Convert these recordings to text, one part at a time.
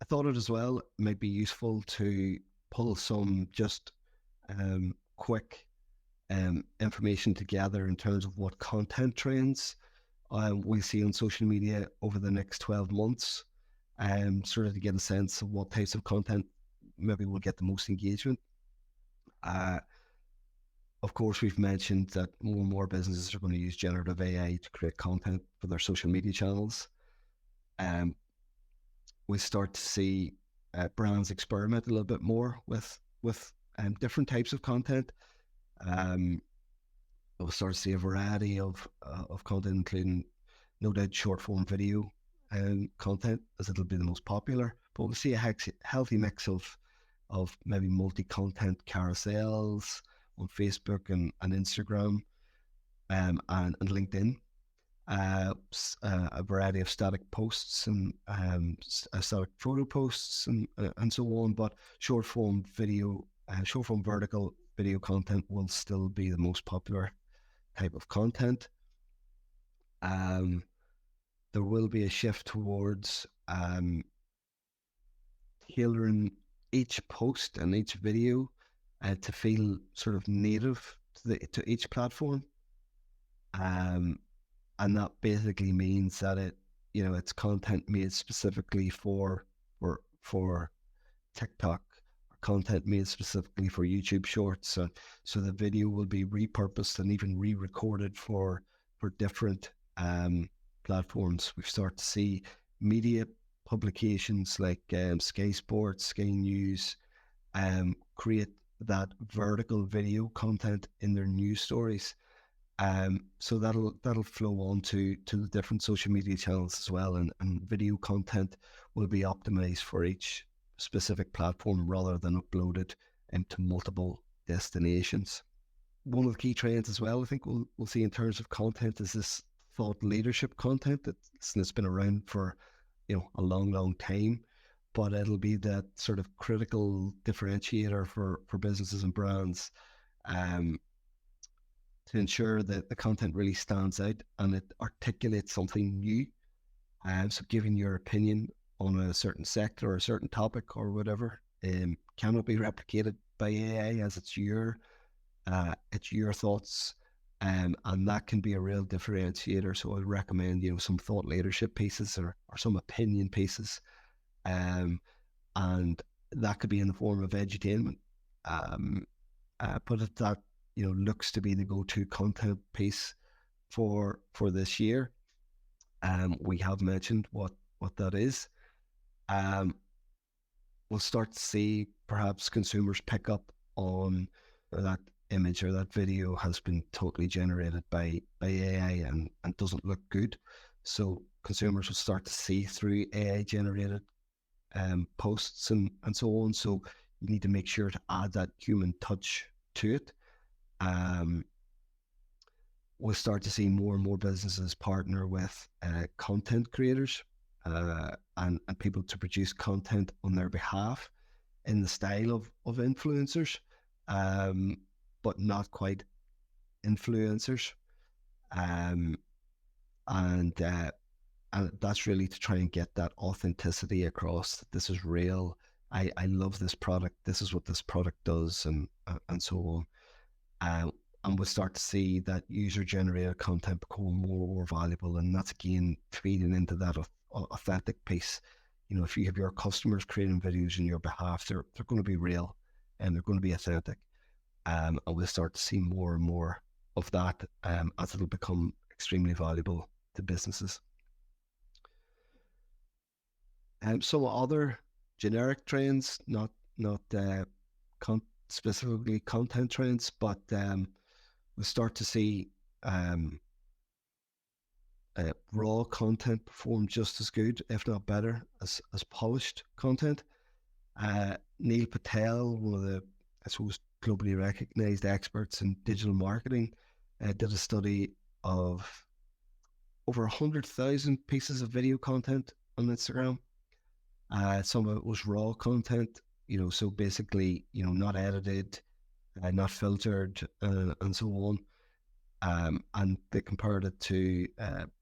I thought it as well might be useful to pull some just quick information together in terms of what content trends we see on social media over the next 12 months, sort of to get a sense of what types of content maybe will get the most engagement. Uh, of course, we've mentioned that more and more businesses are going to use generative AI to create content for their social media channels. Um, we start to see brands experiment a little bit more with different types of content. Um, we'll start to see a variety of content, including no doubt short form video content, as it'll be the most popular. But we'll see a healthy mix of maybe multi content carousels on Facebook and Instagram, and LinkedIn. A variety of static posts and static photo posts and so on. But short form vertical video content will still be the most popular type of content. There will be a shift towards tailoring each post and each video to feel sort of native to each platform. And that basically means that it's content made specifically for TikTok, or content made specifically for YouTube Shorts. So the video will be repurposed and even re-recorded for different platforms. We've started to see media publications like Sky Sports, Sky News, create that vertical video content in their news stories. So that'll flow on to the different social media channels as well, and video content will be optimized for each specific platform rather than uploaded into multiple destinations. One of the key trends as well, I think we'll see in terms of content, is this thought leadership content that's been around for a long time, but it'll be that sort of critical differentiator for businesses and brands. To ensure that the content really stands out and it articulates something new. So giving your opinion on a certain sector or a certain topic or whatever cannot be replicated by AI, as it's your thoughts, and that can be a real differentiator. So I'd recommend some thought leadership pieces or some opinion pieces, and that could be in the form of edutainment. But if that looks to be the go-to content piece for this year, we have mentioned what that is. We'll start to see perhaps consumers pick up on that image or that video has been totally generated by AI and doesn't look good. So consumers will start to see through AI generated posts and so on. So you need to make sure to add that human touch to it. We'll start to see more and more businesses partner with content creators and people to produce content on their behalf in the style of influencers, but not quite influencers. And that's really to try and get that authenticity across, that this is real. I love this product. This is what this product does, and so on. And we'll start to see that user-generated content become more valuable, and that's again feeding into that authentic piece. If you have your customers creating videos on your behalf, they're going to be real and they're going to be authentic. And we'll start to see more and more of that as it'll become extremely valuable to businesses. Some other generic trends, not specifically content trends, but we'll start to see raw content perform just as good, if not better, as polished content. Neil Patel, one of the, I suppose, globally recognized experts in digital marketing, did a study of over 100,000 pieces of video content on Instagram. Some of it was raw content, so basically, not edited, not filtered, and so on. And they compared it to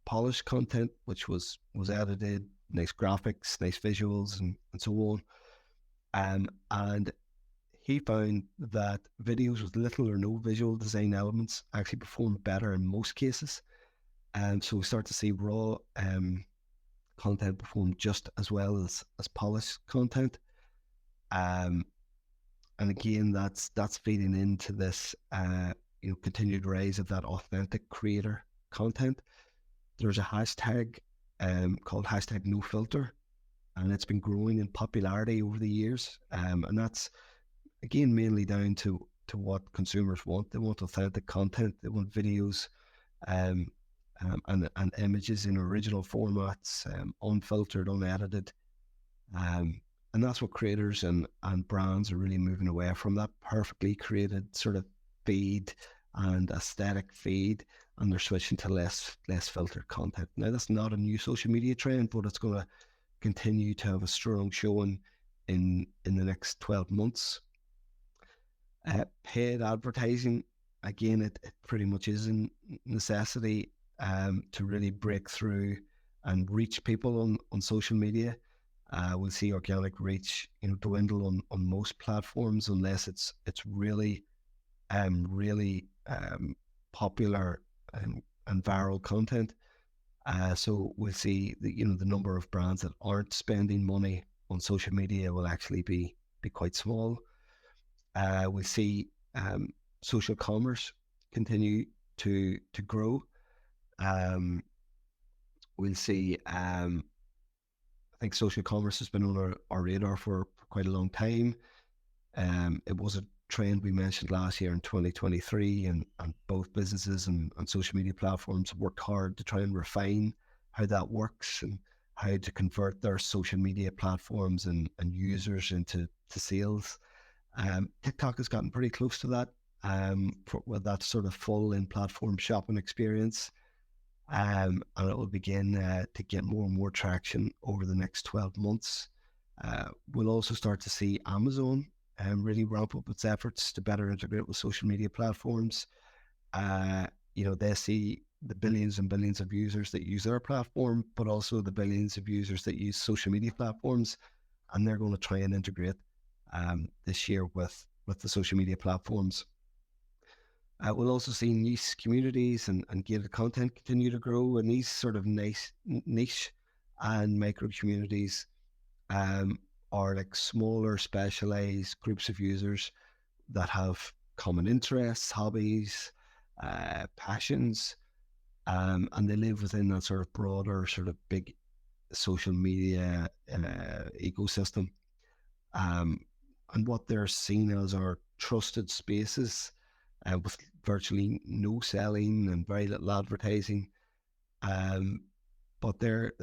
polished content, which was edited, nice graphics, nice visuals, and so on. And he found that videos with little or no visual design elements actually perform better in most cases. And so we start to see raw content perform just as well as polished content. And again, that's feeding into this continued rise of that authentic creator content. There's a hashtag called hashtag no filter, and it's been growing in popularity over the years. And that's again mainly down to what consumers want. They want authentic content. They want videos and images in original formats, unfiltered, unedited. And that's what creators and brands are really moving away from, that perfectly created sort of feed and aesthetic feed, and they're switching to less filtered content. Now, that's not a new social media trend, but it's going to continue to have a strong showing in the next 12 months. Paid advertising, again, it pretty much is a necessity to really break through and reach people on social media. We'll see organic reach dwindle on most platforms unless it's really popular and viral content. So we'll see the number of brands that aren't spending money on social media will actually be quite small. We see social commerce continue to grow. We'll see. I think social commerce has been on our radar for quite a long time. It was a trend we mentioned last year in 2023, and both businesses and social media platforms have worked hard to try and refine how that works and how to convert their social media platforms and users into sales. TikTok has gotten pretty close to that with that sort of full in-platform shopping experience. And it will begin to get more and more traction over the next 12 months. We'll also start to see Amazon really ramp up its efforts to better integrate with social media platforms. They see the billions and billions of users that use their platform, but also the billions of users that use social media platforms, and they're going to try and integrate this year with the social media platforms. We'll also see niche communities and gated content continue to grow, and these sort of niche and micro communities are like smaller specialized groups of users that have common interests, hobbies, passions, and they live within that sort of broader sort of big social media ecosystem. And what they're seen as are trusted spaces with virtually no selling and very little advertising. But they're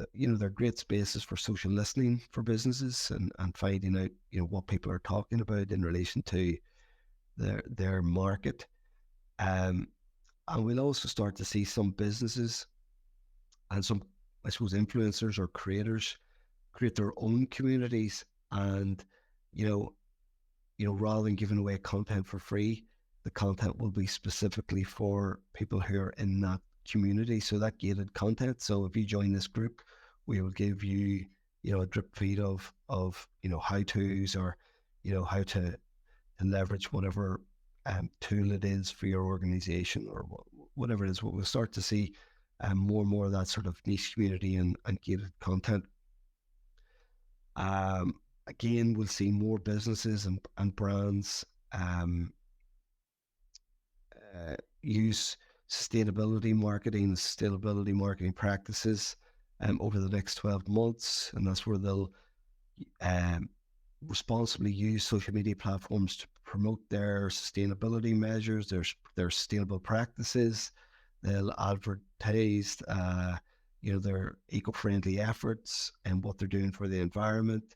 great spaces for social listening for businesses and finding out what people are talking about in relation to their market. And we'll also start to see some businesses and some, I suppose, influencers or creators create their own communities, and rather than giving away content for free, the content will be specifically for people who are in that community. So that gated content. So if you join this group, we will give you, a drip feed of how to's or, how to leverage whatever tool it is for your organization or whatever it is. We'll start to see more and more of that sort of niche community and gated content. Again, we'll see more businesses and brands use sustainability marketing practices over the next 12 months, and that's where they'll responsibly use social media platforms to promote their sustainability measures, their sustainable practices. They'll advertise their eco-friendly efforts and what they're doing for the environment,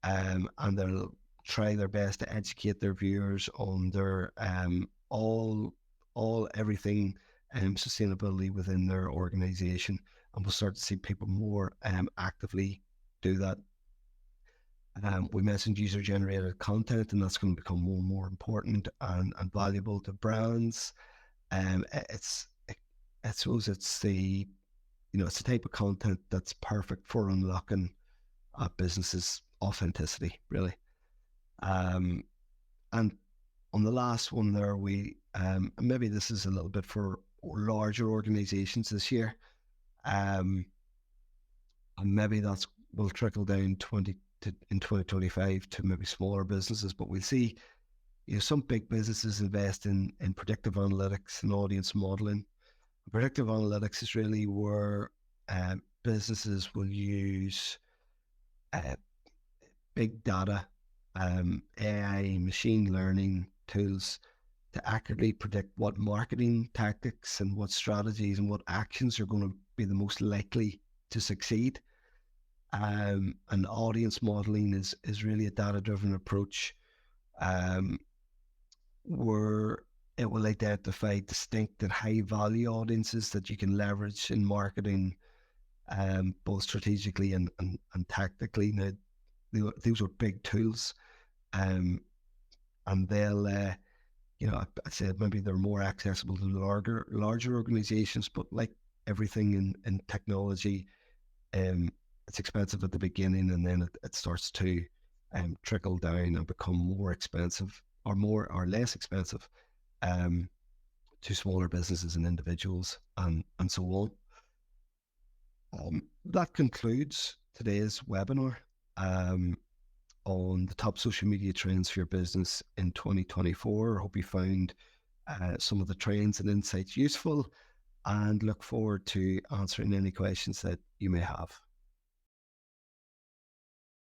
and they'll try their best to educate their viewers on their everything sustainability within their organization, and we'll start to see people more actively do that. We mentioned user-generated content, and that's going to become more and more important and valuable to brands. I suppose it's the it's the type of content that's perfect for unlocking a business's authenticity, really. Um, and on the last one there, maybe this is a little bit for larger organizations this year. And maybe that's will trickle down in 2025 to maybe smaller businesses, but we'll see. Some big businesses invest in predictive analytics and audience modeling. Predictive analytics is really where businesses will use uh, big data, AI, machine learning tools to accurately predict what marketing tactics and what strategies and what actions are going to be the most likely to succeed. And audience modeling is really a data-driven approach, where it will identify distinct and high-value audiences that you can leverage in marketing, both strategically and tactically. Now, these are big tools, and they'll, I said maybe they're more accessible to larger organizations, but like everything in technology, it's expensive at the beginning, and then it starts to trickle down and become more expensive or less expensive to smaller businesses and individuals, and so on. That concludes today's webinar on the top social media trends for your business in 2024. I hope you found some of the trends and insights useful, and look forward to answering any questions that you may have.